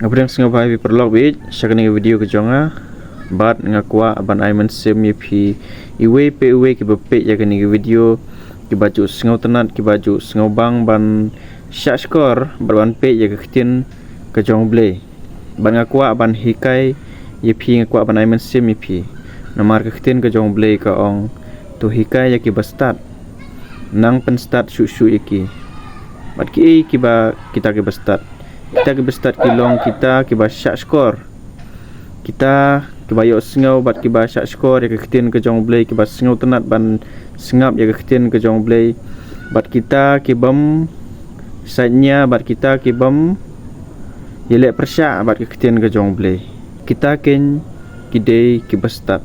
Ngaprim singa bai perlok bit syakani video ke jonga bat ngakwa aban aiman sem pi iwe ki bepe yakani video ki baju singau tenat ki baju singau bang ban syak skor berban pe ya ketin ke jong ble ban ngakwa aban hikai pi ngakwa aban aiman sem pi namar ketin ke jong ble ka ong to hikai ya ki bastat nang pen start shu yaki bat ki ba kita ke bastat kita ke bestat kilong kita ke syak skor kita ke bayok singau bat ke syak skor ya ketin ke jong blay ke singau tenat ban singap ya ketin ke jong blay bat kita ke bam saatnya bat kita ke bam yelek persyak bat ke ketin ke jong blay kita ken kidei ke bestat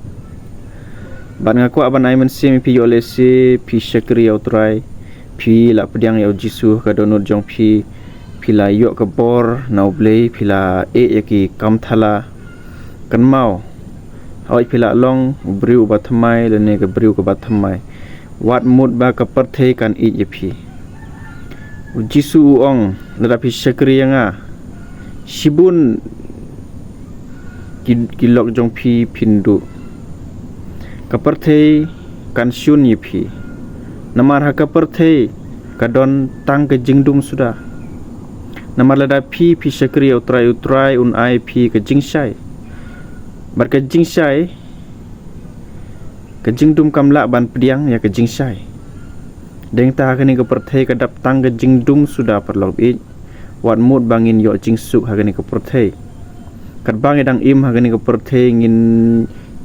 bat ngaku aban aiman sim pi oleh si pi syakri au try pi la pediang ya jisu ka donut jong pi pila yok ke bor nau blay pila yaki kam thala kan mau hoi pila long briu bathamai lene ke briu ke bathamai wat mut ba ke perthei kan yepi jisu ong ladapi syakri yanga sibun kilok jong pi pindu ke perthei kan syun yepi namar ha ke perthei kadon tang ke jingdum sudah nama lada pi syakri utrai un ai pi ke jingsai bar ke jingsai ke jingdum kamla ban pediang ya ke jingsai deng ta kani ke perthei ke dap tang ke jingdum sudah perlob it wat mut bangin yo jingsuk ha kani ke perthei kat bang edang im ha kani ke perthei ngin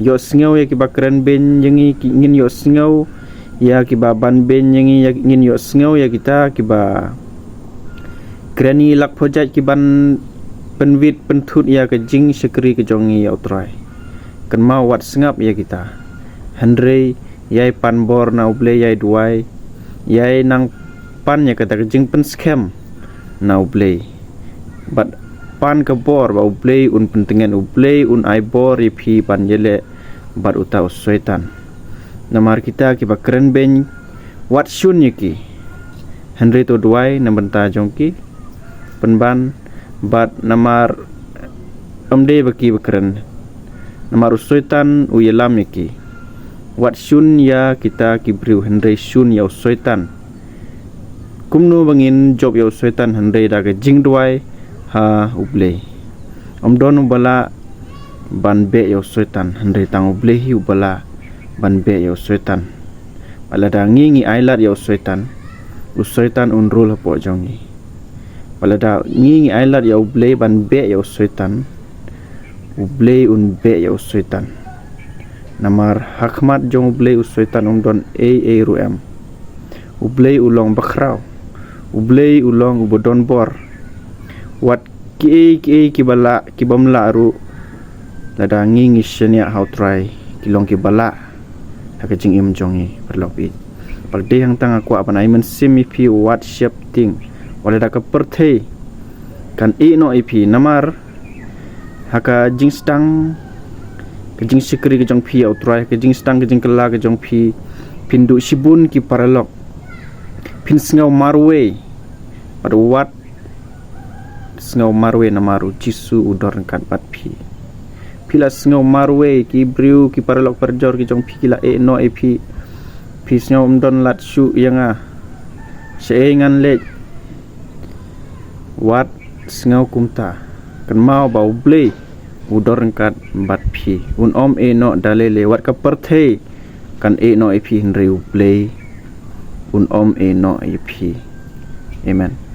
yo singau ya ki bakran ben yengi ngin yo singau ya ki ba ban ben yengi ya ngin yo singau ya kita ki ba kerani lak projek ki ban penwit pentut ya ke jing syakri ke jongi ya utrai kan mau wat sengap ya kita Henry yai pan bor na uble yai duai yai nang pan ya kata ke jing pen scam na uble bat pan ke bor ba uble un pentengan uble un ai bor pi pan yele bat uta usaitan namar kita ki ba keren ben wat shun yaki Henry to duai nambenta jongki penban bat namar amde baki bekeren namar usoitan uyelam yaki wat shun ya kita kibriu Henry shun ya usoitan kumnu bangin job ya usoitan Henry daga jingdwai ha uble omdon ubala ban be ya usoitan Henry tang uble hi ubala ban be ya usoitan balada ngingi ailat ya usoitan unrul po jongi palada ngingi ailat ya uble ban be ya usoitan uble un be ya usoitan namar hakmat jong uble usoitan umdon ruem uble ulong bakrau uble ulong ubodon bor wat ki bala ki bamla ru lada ngingi shenia how try kilong ki bala hakajing im jongi perlopi palde hang tang aku apa nai men simi pi what shape thing wala da ka perthei kan no ip namar haka jingstang ke jing sikri ke jong pi outrai ke jingstang ke jing kala ke jong pi pindu sibun ki paralok pin sngau marwe pada wat sngau marwe namaru jisu udor kan pat pi pila sngau marwe ki briu ki paralok perjor ki jong pi kila no ip pi sngau umdon lat shu yanga seengan le wat singau kumta kan mau bau ble udor kat bat pi un no dalele wat ka perthei kan no ip Henry ble un no ip amen.